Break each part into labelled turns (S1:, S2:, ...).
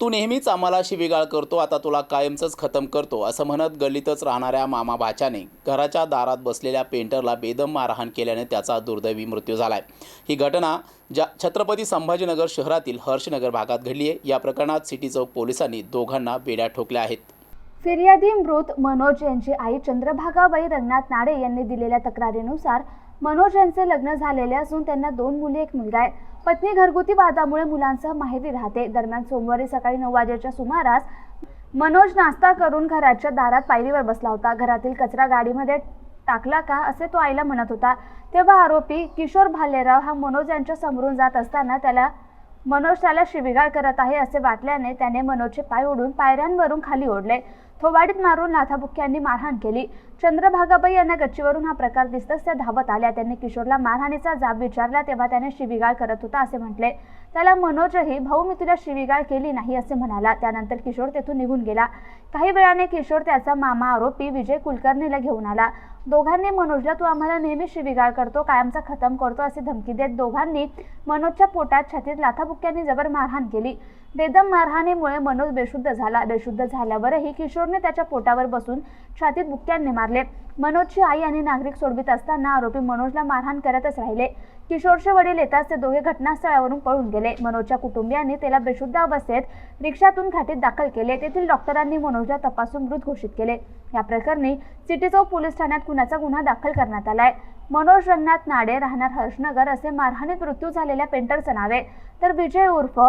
S1: तू नेहमीच आम्हाला शिवीगाळ करतो, आता तुला कायमचंच खतम करतो, असं म्हणत गल्लीतच राहणाऱ्या मामा भाच्याने घराच्या दारात बसलेल्या पेंटरला बेदम मारहाण केल्याने त्याचा दुर्दैवी मृत्यू झालाय। ही घटना छत्रपती संभाजीनगर शहरातील हर्षनगर भागात घडली आहे। या प्रकरणात सिटी चौक पोलिसांनी दोघांना बेड्या ठोकल्या आहेत।
S2: फिर्यादी मृत मनोज यांची आई चंद्रभागाबाई रंगनाथ नाडे यांनी दिलेल्या तक्रारीनुसार मनोज यांचे लग्न झालेले असून त्यांना 2 मुली 1 मुलगा आहे। पत्नी घरगुती वादामुळे मुलांसह माहेरी राहते। दरम्यान सोमवारी सकाळी 9 वाजेच्या सुमारास मनोज नाश्ता करून घराच्या दारात पायरीवर बसला होता। घरातील कचरा गाडीमध्ये टाकला का असे तो आईला म्हणत होता। तेव्हा आरोपी किशोर भालेराव हा मनोज यांच्या समोरून जात असताना मनोज त्याला शिवीगाळ करत आहे असे वाटल्याने त्याने मनोजचे पाय ओढून पायऱ्यांवरून खाली ओढले। थोबाडीत मारून लाथाबुक्क्यांनी मारहाण केली। चंद्रभागाबाई यांना गच्चीवरून हा प्रकार दिसताच त्या धावत आल्या। त्यांनी किशोरला मारहाणीचा जाब विचारला तेव्हा त्याने शिवीगाळ करत होता असे म्हटले। त्याला मनोजही भाऊ मी तुला शिवीगाळ केली नाही असे म्हणाला। त्यानंतर किशोर तेथून निघून गेला। काही वेळाने किशोर त्याचा मामा आरोपी विजय कुलकर्णीला घेऊन आला। दोघांनी मनोजला तू आम्हाला नेहमी शिवीगाळ करतो, कायमचा खतम करतो अशी धमकी देत दोघांनी मनोजच्या पोटात छातीत लाथाबुक्क्यांनी जबर मारहाण केली। बेदम मारहाणीमुळे मनोज बेशुद्ध झाला। बेशुद्ध झाल्यावरही किशोरने त्याच्या पोटावर बसून छातीत बुक्क्यांनी मारले। मनोजची आई आणि नागरिक सोडवित असताना आरोपी मनोजला मारहाण करतच राहिले। किशोरचे वडील येताच ते दोघे घटनास्थळावरून पळून गेले। मनोजच्या कुटुंबियांनी त्याला बेशुद्ध अवस्थेत रिक्षातून घाटीत दाखल केले। तेथील डॉक्टरांनी मनोजला तपासून मृत घोषित केले। या प्रकरणी सिटी चौक पोलीस ठाण्यात खुनाचा गुन्हा दाखल करण्यात आलाय। मनोज रंगनाथ नाडे राहणार हर्षनगर असे मारहाणीत मृत्यू झालेल्या पेंटरचं नाव आहे। तर विजय उर्फ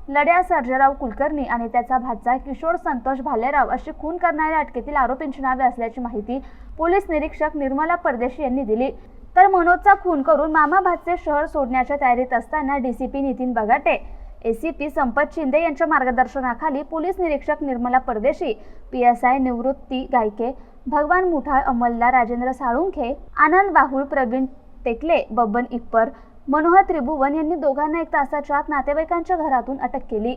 S2: लड्या सर्जेराव कुलकर्णी आणि त्याचा भाचा किशोर संतोष भालेराव अशी खून करणाऱ्या अटकेतील आरोपींची नावे असल्याची माहिती पोलीस निरीक्षक निर्मला परदेशी यांनी दिली। तर मनोजचा खून करून मामा भाचे शहर सोडण्याच्या तयारीत असताना डीसीपी नितीन बगाटे, एसीपी संपत शिंदे यांच्या मार्गदर्शनाखाली पोलीस निरीक्षक निर्मला परदेशी, पीएसआय निवृत्ती गायके, भगवान मुठाळ, अंमलदार राजेंद्र साळुंखे, आनंद बाहुळ, प्रवीण टेकले, बबन इप्पर, मनोहर त्रिभुवन यांनी दोघांना 1 तासाच्या आत नातेवाईकांच्या घरातून अटक केली।